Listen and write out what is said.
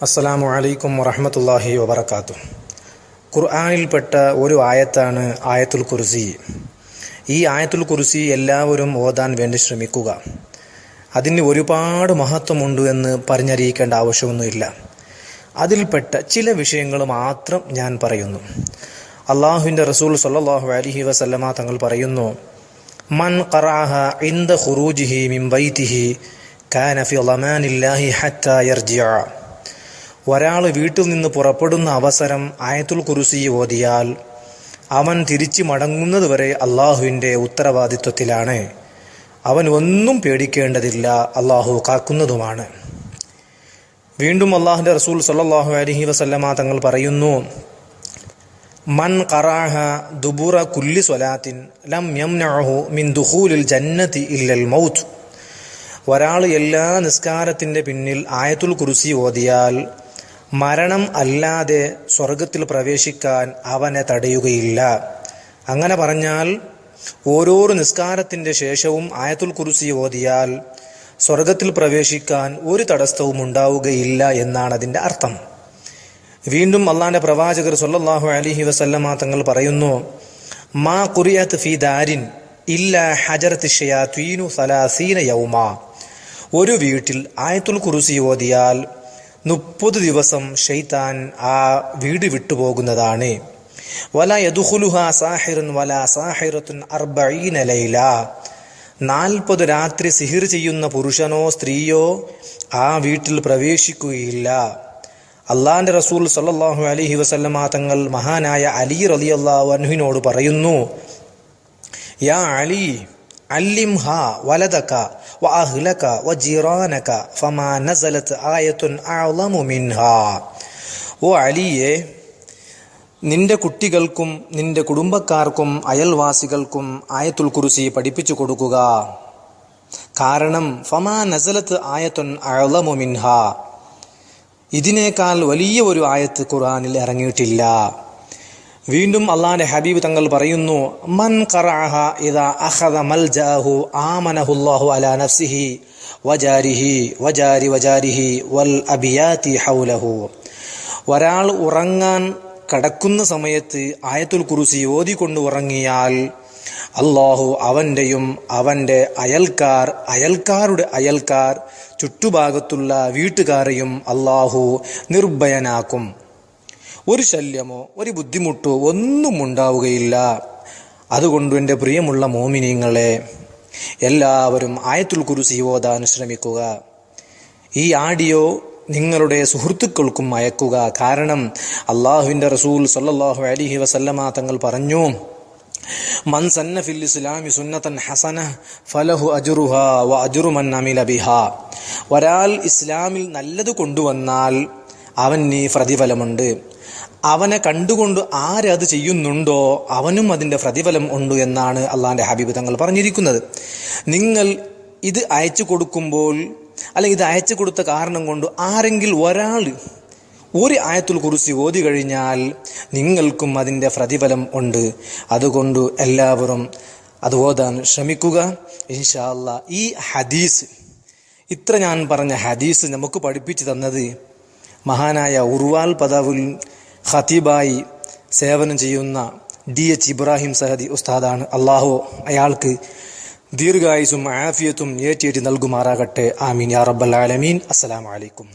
അസ്സലാമു അലൈക്കും വറഹ്മത്തുള്ളാഹി വബറകാതുഹു. ഖുർആനിൽപ്പെട്ട ഒരു ആയത്താണ് ആയത്തുൽ കുർസി. ഈ ആയത്തുൽ കുർസി എല്ലാവരും ഓതാൻ വേണ്ടി ശ്രമിക്കുക. അതിന് ഒരുപാട് മഹത്വമുണ്ട് എന്ന് പറഞ്ഞറിയിക്കേണ്ട ആവശ്യമൊന്നുമില്ല. അതിൽപ്പെട്ട ചില വിഷയങ്ങൾ മാത്രം ഞാൻ പറയുന്നു. അള്ളാഹുവിൻ്റെ റസൂൽ സ്വല്ലല്ലാഹു അലൈഹി വസല്ലമ തങ്ങൾ പറയുന്നു, മൻ ഖറഅഹ ഇൻദ ഖുറൂജിഹി മിൻ ബൈതിഹി കാന ഫി ളമാനില്ലാഹി ഹത്താ യർജിഅ. ഒരാൾ വീട്ടിൽ നിന്ന് പുറപ്പെടുന്ന അവസരം ആയത്തുൽ കുർസി ഓതിയാൽ അവൻ തിരിച്ചു മടങ്ങുന്നതുവരെ അള്ളാഹുവിൻ്റെ ഉത്തരവാദിത്വത്തിലാണ്. അവൻ ഒന്നും പേടിക്കേണ്ടതില്ല, അള്ളാഹു കാക്കുന്നതുമാണ്. വീണ്ടും അള്ളാഹുവിൻ്റെ റസൂൽ സ്വല്ലല്ലാഹു അലൈഹി വസല്ലമ തങ്ങൾ പറയുന്നു, മൻ ഖറഅഹ ദുബുറ കുല്ലി സ്വലാത്തിൻ ലം യംനഉഹു മിൻ ദുഖൂലിൽ ജന്നതി ഇല്ലൽ മൗത്ത്. ഒരാൾ എല്ലാ നിസ്കാരത്തിൻ്റെ പിന്നിൽ ആയത്തുൽ കുർസി ഓതിയാൽ മരണം അല്ലാതെ സ്വർഗത്തിൽ പ്രവേശിക്കാൻ അവനെ തടയുകയില്ല. അങ്ങനെ പറഞ്ഞാൽ ഓരോരോ നിസ്കാരത്തിൻ്റെ ശേഷവും ആയത്തുൽ കുർസി ഓതിയാൽ സ്വർഗത്തിൽ പ്രവേശിക്കാൻ ഒരു തടസ്സവും ഉണ്ടാവുകയില്ല എന്നാണ് അതിൻ്റെ അർത്ഥം. വീണ്ടും അള്ളാഹിൻ്റെ പ്രവാചകർ സ്വല്ലല്ലാഹു അലൈഹി വസല്ലമ തങ്ങൾ പറയുന്നു, മാ ഖുറിഅത് ഫീ ദാരിൻ ഇല്ലാ ഹജറത്ത് ശയാത്വീനു സലാസീന യൗമ. ഒരു വീട്ടിൽ ആയത്തുൽ കുർസി ഓതിയാൽ 30 ദിവസം ശൈത്താൻ ആ വീട് വിട്ടുപോകുന്നതാണ്. വല യദ്ഖുലുഹാ സാഹിറുൻ വലാ സാഹിറത്തുൻ 40 ലൈല. 40 രാത്രി സിഹിർ ചെയ്യുന്ന പുരുഷനോ സ്ത്രീയോ ആ വീട്ടിൽ പ്രവേശിക്കുകയില്ല. അള്ളാഹിൻ്റെ റസൂൽ സ്വല്ലല്ലാഹു അലൈഹി വസല്ലമ തങ്ങൾ മഹാനായ അലി റളിയല്ലാഹു അൻഹുവിനോട് പറയുന്നു, യാ അലി അല്ലിംഹാ വലദക വഅഹ്ലക വജിറാനക ഫമാ നസലത് ആയത്തുൻ അഅ്ളമു മിൻഹാ. ഓ അലിയെ, നിന്റെ കുട്ടികൾക്കും നിന്റെ കുടുംബക്കാർക്കും അയൽവാസികൾക്കും ആയത്തുൽ കുർസി പഠിപ്പിച്ചു കൊടുക്കുക. കാരണം ഫമാ നസലത് ആയത്തുൻ അഅ്ളമു മിൻഹാ, ഇതിനേക്കാൾ വലിയ ഒരു ആയത്ത് ഖുർആനിൽ ഇറങ്ങിയിട്ടില്ല. വീണ്ടും അള്ളാഹിന്റെ ഹബീബ് തങ്ങൾ പറയുന്നു, മൻ ഖറഅഹ ഇദാ അഖദ മൽജഅഹു ആമനഹുല്ലാഹു അലാ നഫ്സിഹി വജാരിഹി വജാരിഹി വൽ അബിയാതി ഹൗലഹു. ഒരാൾ ഉറങ്ങാൻ കടക്കുന്ന സമയത്ത് ആയത്തുൽ കുർസി ഓതിക്കൊണ്ട് ഉറങ്ങിയാൽ അള്ളാഹു അവൻ്റെയും അവൻ്റെ അയൽക്കാരുടെ അയൽക്കാർ ചുറ്റുഭാഗത്തുള്ള വീട്ടുകാരെയും അള്ളാഹു നിർഭയനാക്കും. ഒരു ശല്യമോ ഒരു ബുദ്ധിമുട്ടോ ഒന്നും ഉണ്ടാവുകയില്ല. അതുകൊണ്ട് എൻ്റെ പ്രിയമുള്ള മോമിനീങ്ങളെ, എല്ലാവരും ആയത്തുൽ കുർസി ഓതാൻ ശ്രമിക്കുക. ഈ ആഡിയോ നിങ്ങളുടെ സുഹൃത്തുക്കൾക്കും അയക്കുക. കാരണം അള്ളാഹുവിൻ്റെ റസൂൽ സ്വല്ലല്ലാഹു അലൈഹി വസല്ലമ തങ്ങൾ പറഞ്ഞു, മൻ സന്ന ഫിൽ ഇസ്ലാമി സുന്നതൻ ഹസന ഫലഹു അജ്റുഹാ വ അജ്റു മൻ അമില ബിഹാ. ഒരാൾ ഇസ്ലാമിൽ നല്ലത് കൊണ്ടുവന്നാൽ അവന് പ്രതിഫലമുണ്ട്. അവനെ കണ്ടുകൊണ്ട് ആരത് ചെയ്യുന്നുണ്ടോ അവനും അതിൻ്റെ പ്രതിഫലം ഉണ്ട് എന്നാണ് അള്ളാഹിൻ്റെ ഹബീബ് തങ്ങൾ പറഞ്ഞിരിക്കുന്നത്. നിങ്ങൾ ഇത് അയച്ചു കൊടുക്കുമ്പോൾ അല്ലെങ്കിൽ ഇത് അയച്ചു കൊടുത്ത കാരണം കൊണ്ട് ആരെങ്കിലും ഒരാൾ ഒരു ആയത്തുൽ കുർസി ഓതി കഴിഞ്ഞാൽ നിങ്ങൾക്കും അതിൻ്റെ പ്രതിഫലം ഉണ്ട്. അതുകൊണ്ട് എല്ലാവരും അത് ഓതാൻ ശ്രമിക്കുക. ഇൻഷാ അല്ലാഹ് ഈ ഹദീസ്, ഇത്ര ഞാൻ പറഞ്ഞ ഹദീസ് നമുക്ക് പഠിപ്പിച്ചു തന്നത് മഹാനായ ഉർവാൽ പദവുൽ ഖതീബായി സേവനം ചെയ്യുന്ന DH ഇബ്രാഹിം സഹദി ഉസ്താദാണ്. അള്ളാഹു അയാൾക്ക് ദീർഘായുസും ആഫിയത്തും ഏറ്റി നൽകുമാറാകട്ടെ. ആമീൻ യാ റബ്ബൽ ആലമീൻ. അസ്സലാമു അലൈക്കും.